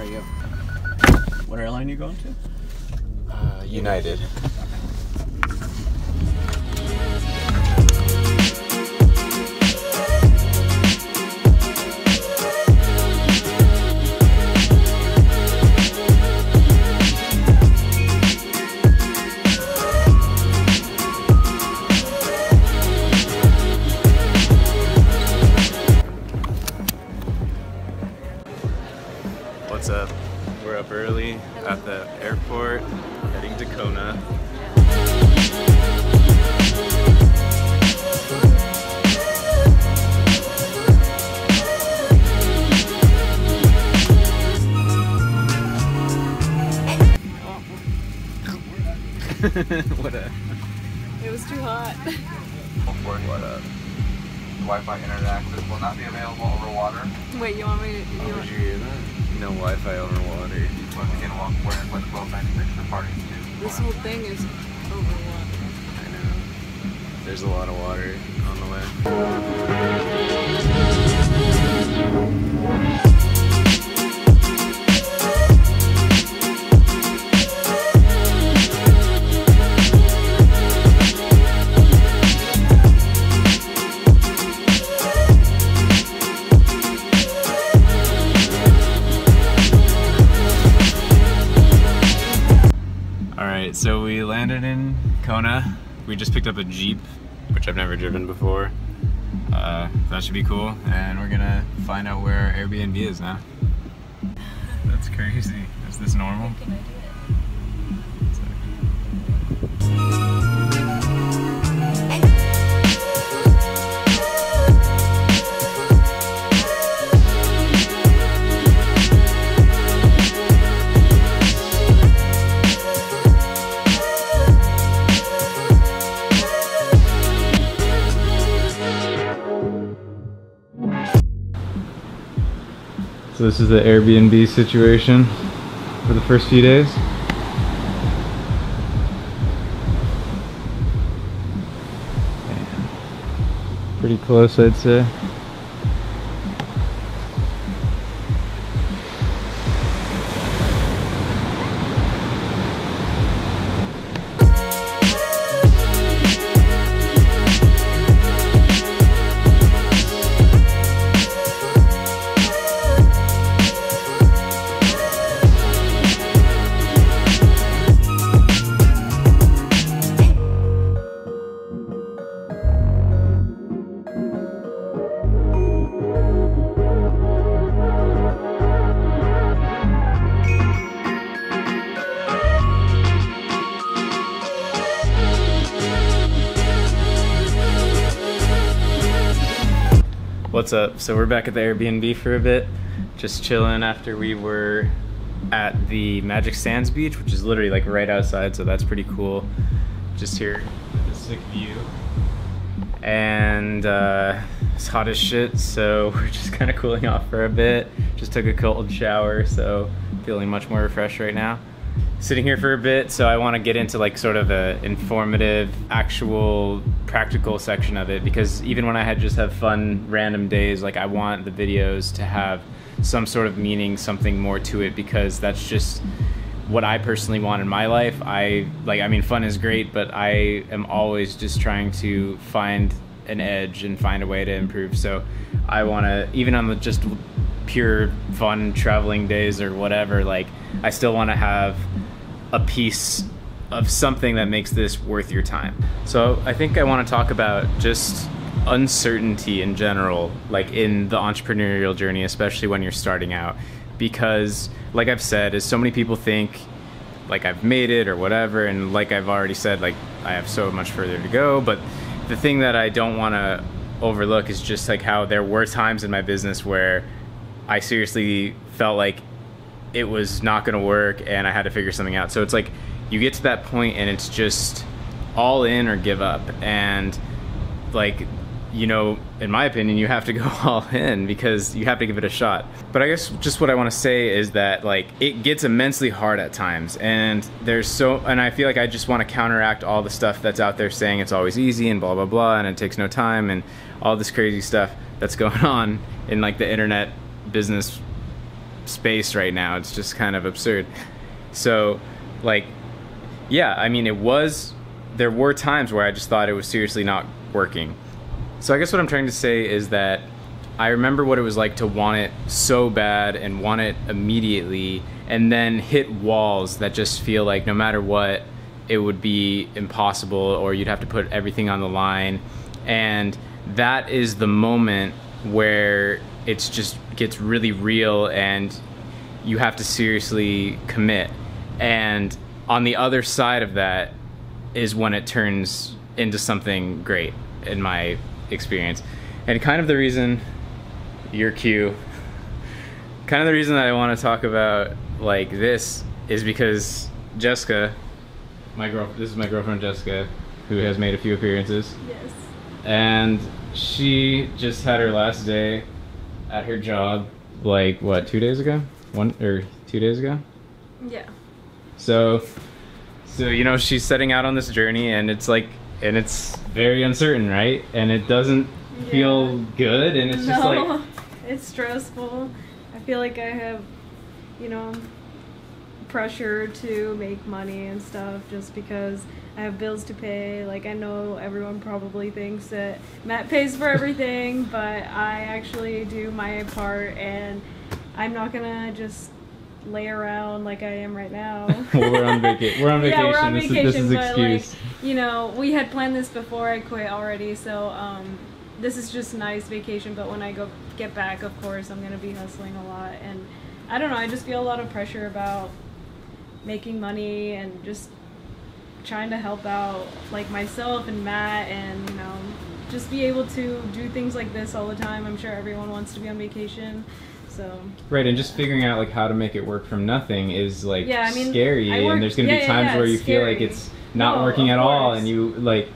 you? What airline are you going to? United. What's up? We're up early at the airport, heading to Kona. What up? It was too hot. What up? Wi-Fi internet access will not be available over water. Wait, you want me to... Did you hear that? No Wi-Fi over water. Once again, walk forward with 1296 for parties too. This whole thing is over water. I know. There's a lot of water on the way. Alright, so we landed in Kona. We just picked up a Jeep, which I've never driven before. That should be cool, and we're gonna find out where our Airbnb is now. That's crazy. Is this normal? So this is the Airbnb situation for the first few days. Pretty close, I'd say. What's up? So we're back at the Airbnb for a bit, just chilling after we were at the Magic Sands beach, which is literally like right outside, so that's pretty cool. Just here with a sick view. And it's hot as shit, so we're just kind of cooling off for a bit. Just took a cold shower, so feeling much more refreshed right now. Sitting here for a bit, so I want to get into like sort of a informative, actual, practical section of it, because even when I just have fun, random days, like I want the videos to have some sort of meaning, something more to it, because that's just what I personally want in my life. I mean, fun is great, but I am always just trying to find an edge and find a way to improve. So I want to, even on the just pure fun traveling days or whatever, like I still want to have a piece of something that makes this worth your time. So I think I want to talk about just uncertainty in general, like in the entrepreneurial journey, especially when you're starting out, because like I've said, is so many people think like I've made it or whatever, and like I've already said, like I have so much further to go. But the thing that I don't want to overlook is just like how there were times in my business where I seriously felt like it was not going to work and I had to figure something out. So it's like you get to that point and it's just all in or give up. And like, you know, in my opinion, you have to go all in because you have to give it a shot. But I guess just what I want to say is that like it gets immensely hard at times, and and I feel like I just want to counteract all the stuff that's out there saying it's always easy and blah blah blah and it takes no time and all this crazy stuff that's going on in like the internet business space right now. It's just kind of absurd. So, like, yeah, I mean, there were times where I just thought it was seriously not working. So I guess what I'm trying to say is that I remember what it was like to want it so bad and want it immediately, and then hit walls that just feel like no matter what, it would be impossible, or you'd have to put everything on the line. And that is the moment where it's just gets really real and you have to seriously commit. And on the other side of that is when it turns into something great, in my experience. And kind of the reason, your cue, kind of the reason that I want to talk about like this is because Jessica, this is my girlfriend Jessica, who has made a few appearances. Yes. And she just had her last day at her job, like what, 2 days ago? 2 days ago? Yeah. So you know, she's setting out on this journey, and it's like, and it's very uncertain, right? And it doesn't feel good, and it's just like, it's stressful. I feel like I have, you know, pressure to make money and stuff just because I have bills to pay. Like, I know everyone probably thinks that Matt pays for everything, but I actually do my part, and I'm not gonna just lay around like I am right now. Well, we're on vacation. We're on vacation. Yeah, we're on vacation, this is but excuse. like, you know, we had planned this before I quit already, so this is just nice vacation, but when I get back, of course, I'm gonna be hustling a lot, and I don't know, I just feel a lot of pressure about making money and just trying to help out like myself and Matt, and you know, just be able to do things like this all the time. I'm sure everyone wants to be on vacation. So. Right, and just figuring out like how to make it work from nothing is like scary, and there's gonna be times where you feel like it's not working at all, and you like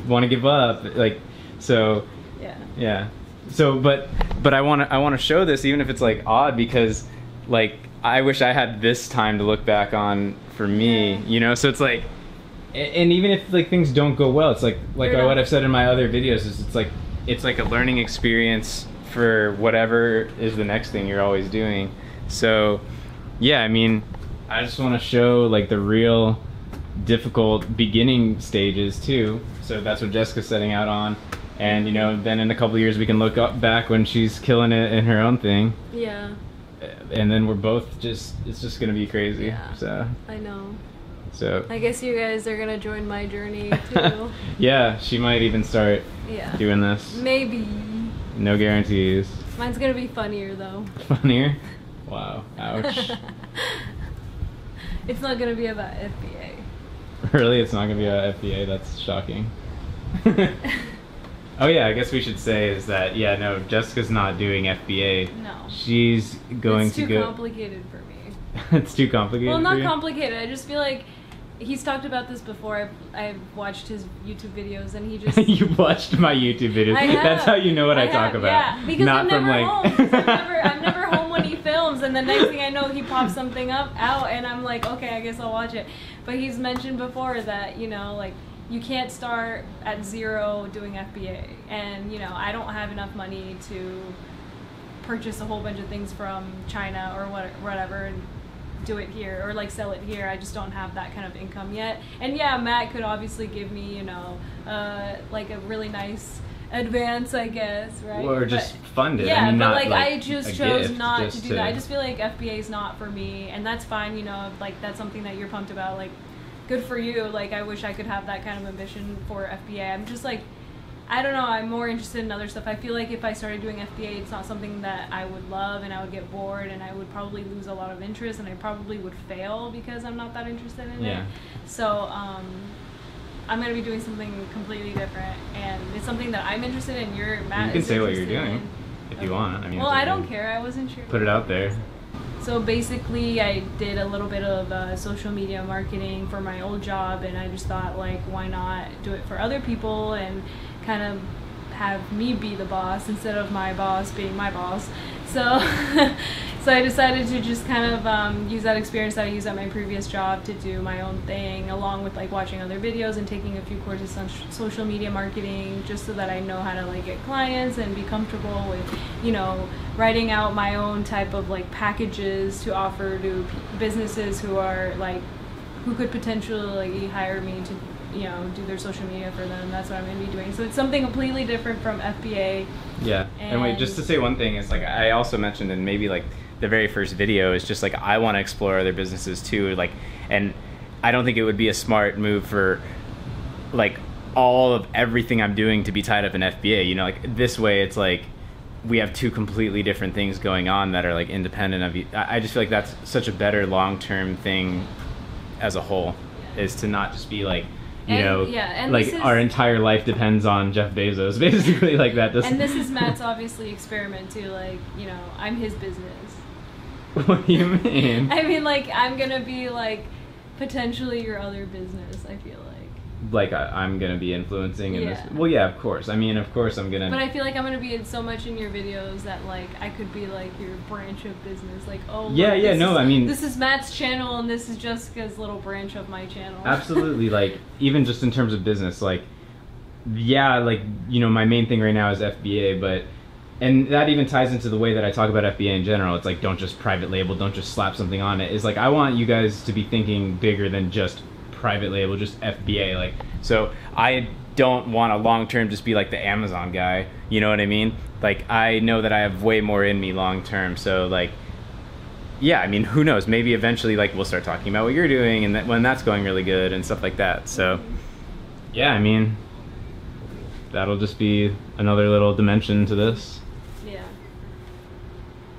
want to give up, like, so yeah. So but I want to show this, even if it's like odd, because like I wish I had this time to look back on for me, you know. So it's like, and even if like things don't go well, it's like what I've said in my other videos is it's like a learning experience for whatever is the next thing you're always doing. So yeah, I mean, I just want to show like the real difficult beginning stages too. So that's what Jessica's setting out on, and you know, then in a couple of years we can look up back when she's killing it in her own thing. Yeah. And then we're both it's just gonna be crazy. Yeah. So I know. So I guess you guys are gonna join my journey too. Yeah, she might even start doing this. Maybe. No guarantees. Mine's gonna be funnier though. Funnier? Wow. Ouch. It's not gonna be about FBA. Really? It's not gonna be about FBA? That's shocking. Oh yeah, I guess we should say is that, yeah, no, Jessica's not doing FBA. No. She's going to go... It's too complicated for me. It's too complicated Well, not for you? complicated. I just feel like he's talked about this before. I've watched his YouTube videos, and he just... You watched my YouTube videos. I have. That's how you know what I talk about. Yeah, because not I'm never home. I'm like... never home when he films, and the next thing I know, he pops something out, and I'm like, okay, I guess I'll watch it. But he's mentioned before that, you know, like, you can't start at zero doing FBA, and you know, I don't have enough money to purchase a whole bunch of things from China or whatever and do it here, or like sell it here. I just don't have that kind of income yet. And yeah, Matt could obviously give me, you know, like a really nice advance, I guess, right? Or just fund it. Yeah, I mean, but not like I like just chose gift, not just to do that. I just feel like FBA is not for me, and that's fine, you know, like that's something that you're pumped about, like good for you. Like I wish I could have that kind of ambition for FBA. I'm just like, I don't know, I'm more interested in other stuff. I feel like if I started doing FBA, it's not something that I would love, and I would get bored, and I would probably lose a lot of interest, and I probably would fail because I'm not that interested in it. So I'm going to be doing something completely different, and it's something that I'm interested in. Matt, you can say what you're doing if you want. I mean, well, I don't care. I wasn't sure. Put it out there. So basically, I did a little bit of social media marketing for my old job, and I just thought, like, why not do it for other people and kind of have me be the boss instead of my boss being my boss. So so I decided to just kind of use that experience that I used at my previous job to do my own thing, along with like watching other videos and taking a few courses on social media marketing, just so that I know how to like get clients and be comfortable with, you know, writing out my own type of like packages to offer to businesses who are like, who could potentially hire me to, you know, do their social media for them. That's what I'm going to be doing. So it's something completely different from FBA. Yeah. And wait, just to say one thing, is like I also mentioned in maybe like the very first video, is just like I want to explore other businesses too, like, and I don't think it would be a smart move for like all of everything I'm doing to be tied up in FBA, you know, like this way it's like we have two completely different things going on that are like independent of you. I just feel like that's such a better long-term thing as a whole, is to not just be like, you know, like our entire life depends on Jeff Bezos, basically, like that. And this is Matt's obviously experiment too, like, you know, I'm his business. What do you mean? I mean, like, I'm gonna be like potentially your other business, I feel like I'm gonna be influencing in this. Well, yeah, of course. I mean, of course I'm gonna. But I feel like I'm gonna be in so much in your videos that like I could be like your branch of business. Like, oh yeah, look, yeah, no, I mean, this is Matt's channel and this is Jessica's little branch of my channel. Absolutely, like even just in terms of business, like yeah, like, you know, my main thing right now is FBA, but and that even ties into the way that I talk about FBA in general. It's like, don't just private label, don't just slap something on it. It's like I want you guys to be thinking bigger than just private label, just FBA. Like, so I don't want to long term just be like the Amazon guy, you know what I mean? Like, I know that I have way more in me long term, so like, yeah, I mean, who knows, maybe eventually like we'll start talking about what you're doing and that when that's going really good and stuff like that. So yeah, I mean, that'll just be another little dimension to this. Yeah.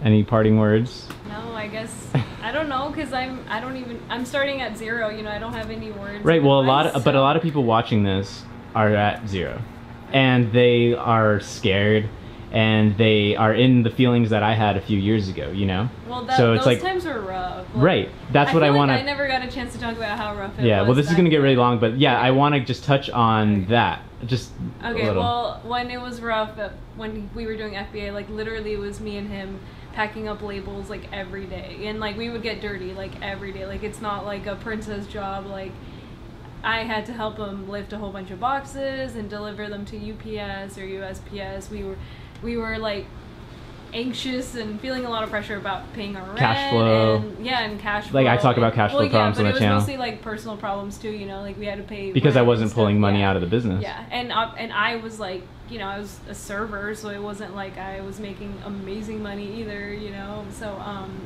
Any parting words? No, I guess I don't know, because I'm starting at zero, you know, I don't have any words. Right, well, but a lot of people watching this are at zero, and they are scared, and they are in the feelings that I had a few years ago, you know. Well, so it's those like, times were rough. Like, right, that's what I want to. I never got a chance to talk about how rough it was. Yeah, well, this is gonna get really long, but yeah, I want to just touch on that, just okay. a little. Well, when it was rough, when we were doing FBA, like literally it was me and him packing up labels like every day, and like we would get dirty like every day. Like, it's not like a princess job. Like, I had to help him lift a whole bunch of boxes and deliver them to UPS or USPS. We were like anxious and feeling a lot of pressure about paying our rent, cash flow, and cash flow. Like, I talk about cash flow problems on the channel. But it was mostly like personal problems too, you know, like we had to pay because I wasn't stuff, pulling money out of the business. Yeah, and I was like, you know, I was a server, so it wasn't like I was making amazing money either, you know. So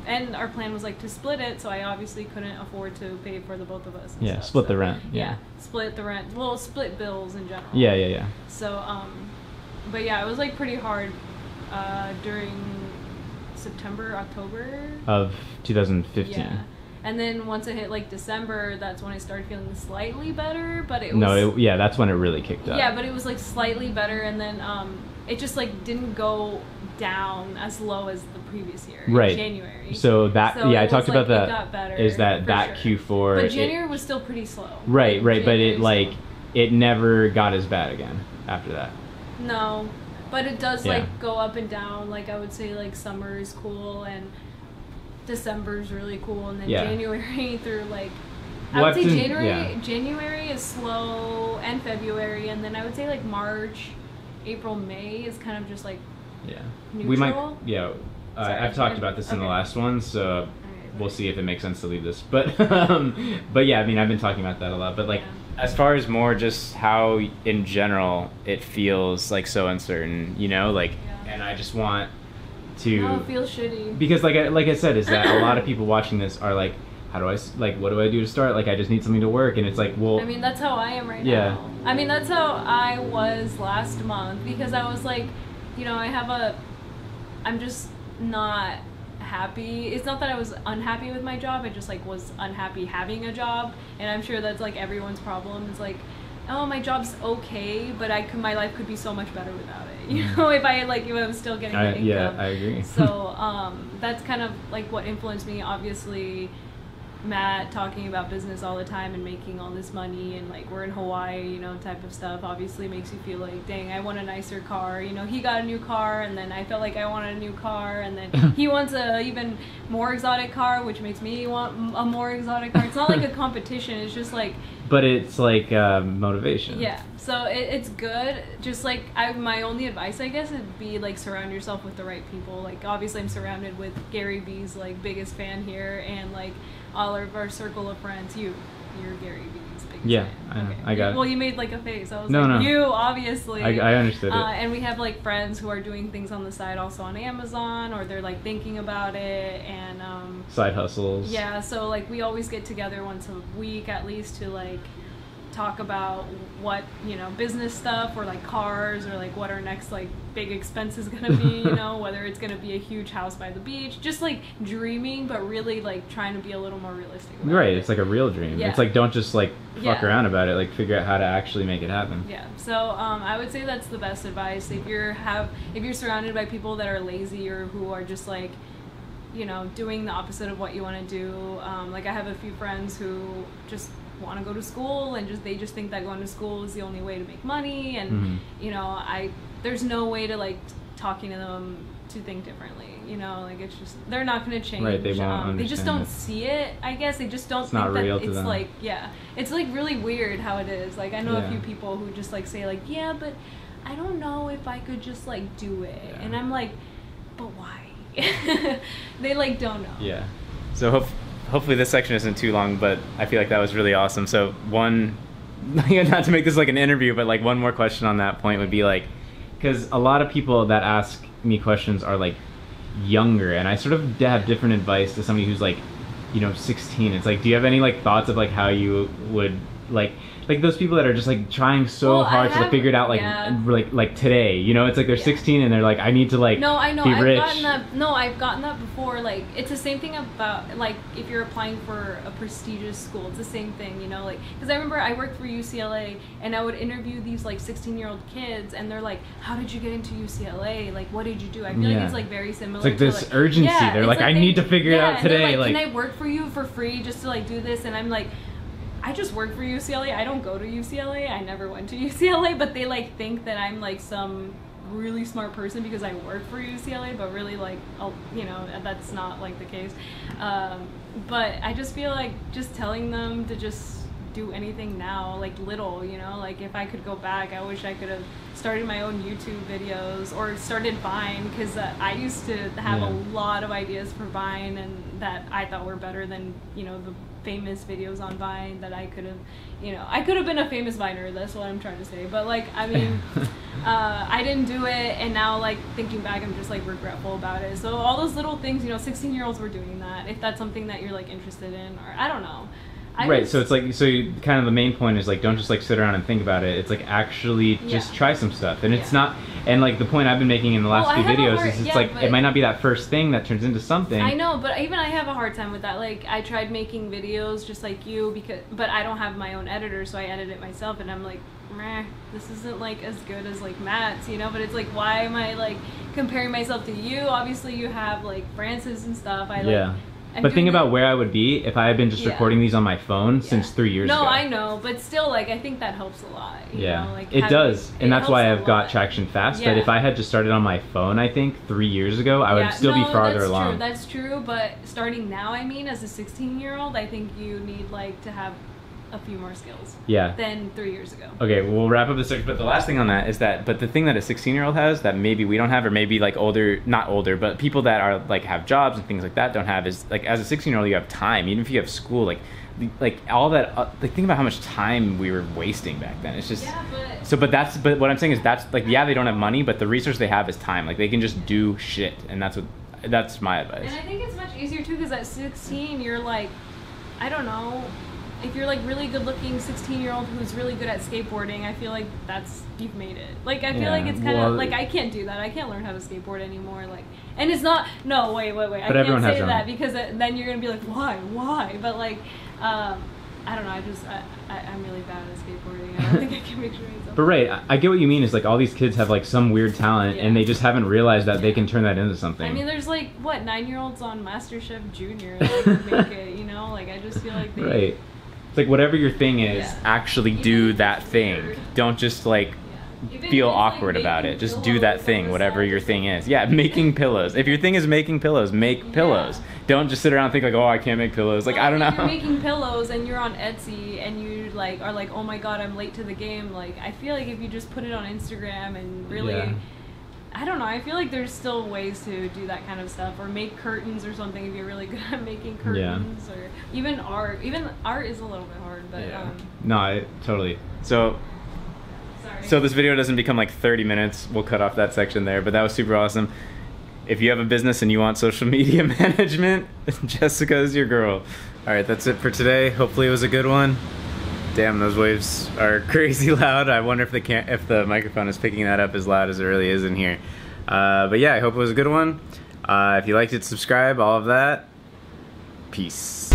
and our plan was like to split it, so I obviously couldn't afford to pay for the both of us. Yeah, split the rent. Yeah, split the rent. Well, split bills in general. Yeah. So but yeah, it was like pretty hard during September, October of 2015. Yeah. And then once it hit like December, that's when I started feeling slightly better, but it was... yeah, that's when it really kicked up. Yeah, but it was like slightly better, and then it just like didn't go down as low as the previous year, right, in January. So I talked like, about that. It got better, is that sure. Q4? But January was still pretty slow. Right, but it like it never got as bad again after that. No, but it does like go up and down. Like, I would say like summer is cool and December's really cool, and then January through like I would say January is slow, and February, and then I would say like March, April, May is kind of just like neutral. We might I've talked about this in the last one, so we'll see if it makes sense to leave this. But but yeah, I mean, I've been talking about that a lot. But like as far as more just how in general it feels like so uncertain, you know, like, and I just want to. No, it feels shitty. Because like I said, is that a lot of people watching this are like, how do I, like, what do I do to start? Like, I just need something to work, and it's like, well. I mean, that's how I am right now. I mean, that's how I was last month, because I was like, you know, I'm just not happy. It's not that I was unhappy with my job, I just like was unhappy having a job, and I'm sure that's like everyone's problem. It's like, oh, my job's okay, but my life could be so much better without it. You know, if I was still getting the income. Yeah, I agree. So that's kind of like what influenced me. Obviously, Matt talking about business all the time and making all this money, and like we're in Hawaii, you know, type of stuff, obviously makes you feel like, dang, I want a nicer car. You know, he got a new car, and then I felt like I wanted a new car, and then he wants a even more exotic car, which makes me want a more exotic car. It's not like a competition, it's just like, but it's like motivation. yeah, so it's good. Just like my only advice, I guess, would be like surround yourself with the right people. Like obviously I'm surrounded with Gary V's like biggest fan here, and like all of our circle of friends. You're Gary V's biggest Yeah, fan. I know. Okay. I got it. Well, you made like a face. I was No, like, no. you obviously. I understood it. And we have like friends who are doing things on the side also on Amazon, or they're like thinking about it, and Side hustles. yeah, so like we always get together once a week at least to like talk about what, you know, business stuff, or like cars, or like what our next like big expense is gonna be, you know, whether it's gonna be a huge house by the beach, just like dreaming, but really like trying to be a little more realistic about Right, it. it's like a real dream. Yeah. It's like, don't just like fuck Yeah. around about it, like figure out how to actually make it happen. Yeah, so I would say that's the best advice. If you're surrounded by people that are lazy, or who are just like, you know, doing the opposite of what you want to do, like I have a few friends who just want to go to school, and they just think that going to school is the only way to make money, and you know, there's no way to like talking to them to think differently, you know, like it's just, they're not going to change. Right, they won't they just understand don't it. see it, I guess. They just don't It's think not that real to it's them. like, yeah, it's like really weird how it is. Like I know Yeah. a few people who just like say like, yeah, but I don't know if I could just like do it. Yeah. And I'm like, but why? They like don't know. Yeah. So hopefully this section isn't too long, but I feel like that was really awesome. So one, not to make this like an interview, but like one more question on that point would be like, because a lot of people that ask me questions are like younger, and I sort of have different advice to somebody who's like, you know, 16. It's like, do you have any like thoughts of like how you would like those people that are just like trying so Well, hard to like, figure it out like yeah. like today, you know, it's like they're Yeah. 16 and they're like, I need to like No, I know. be I've rich. gotten that. No, I've gotten that before. Like, it's the same thing about like if you're applying for a prestigious school. It's the same thing, you know. Like, because I remember I worked for UCLA, and I would interview these like 16-year-old kids, and they're like, "How did you get into UCLA? Like, what did you do?" I feel Yeah. like it's like very similar. It's like to, this urgency. Yeah, They're it's like, I need to figure it out and they're today. Like, Like, can I work for you for free just to like do this? And I'm like, I just work for UCLA. I don't go to UCLA. I never went to UCLA, but they like think that I'm like some really smart person because I work for UCLA, but really like, you know, that's not like the case. But I just feel like just telling them to just do anything now, like little, you know, like if I could go back, I wish I could have started my own YouTube videos or started Vine, because I used to have a lot of ideas for Vine, and that I thought were better than, you know, the famous videos on Vine that I could have, you know, I could have been a famous Viner, that's what I'm trying to say. But like, I mean, I didn't do it, and now like thinking back, I'm just like regretful about it. So all those little things, you know, 16-year-olds were doing that, if that's something that you're like interested in, or I don't know. Right, so it's like, kind of the main point is like, don't just like sit around and think about it. It's like actually just try some stuff, and it's not. And like the point I've been making in the last few videos is it's like it might not be that first thing that turns into something. I know, but even I have a hard time with that. Like I tried making videos just like you, but I don't have my own editor, so I edit it myself, and I'm like, meh, this isn't like as good as like Matt's, you know. But it's like, why am I like comparing myself to you? Obviously, you have like Francis and stuff. But think about where I would be if I had been just recording these on my phone since 3 years ago. No, I know, but still, like, I think that helps a lot. You know? Like, it does, and that's why I've got traction fast. Yeah. But if I had just started on my phone, I think 3 years ago, I would still be farther along. That's true, but starting now, I mean, as a 16-year-old, I think you need, like, to have a few more skills than 3 years ago. Okay, we'll wrap up this section, but the last thing on that is that, but the thing that a 16-year-old has that maybe we don't have, or maybe like older, not older, but people that are like have jobs and things like that don't have, is like as a 16-year-old you have time, even if you have school, like all that, like think about how much time we were wasting back then. It's just, but what I'm saying is that's like, they don't have money, but the resource they have is time. Like they can just do shit, and that's my advice. And I think it's much easier too, because at 16 you're like, I don't know, if you're like really good looking 16-year-old who's really good at skateboarding, I feel like you've made it. Like I feel like it's kind of like, I can't do that. I can't learn how to skateboard anymore. Like, and it's not, no, wait. I can't say that, because then you're gonna be like, why? But like, I don't know. I'm really bad at skateboarding. I don't think I can make sure myself. But right, I get what you mean. Is like all these kids have like some weird talent, and they just haven't realized that they can turn that into something. I mean, there's like what 9-year-olds on MasterChef Junior that make it. You know, like I just feel like they. Right. It's like whatever your thing is, actually do that thing. Don't just like feel awkward about it. Just do that thing, whatever your thing is. Yeah, making pillows. If your thing is making pillows, make pillows. Don't just sit around and think like, oh, I can't make pillows. Like, I don't know. If you're making pillows and you're on Etsy and you like are like, oh my god, I'm late to the game. Like, I feel like if you just put it on Instagram and really, I don't know. I feel like there's still ways to do that kind of stuff, or make curtains or something if you're really good at making curtains, or even art. Even art is a little bit hard, but no, totally. So this video doesn't become like 30 minutes. We'll cut off that section there, but that was super awesome. If you have a business and you want social media management, Jessica's your girl. All right, that's it for today. Hopefully it was a good one. Damn, those waves are crazy loud. I wonder if the microphone is picking that up as loud as it really is in here. But yeah, I hope it was a good one. If you liked it, subscribe, all of that. Peace.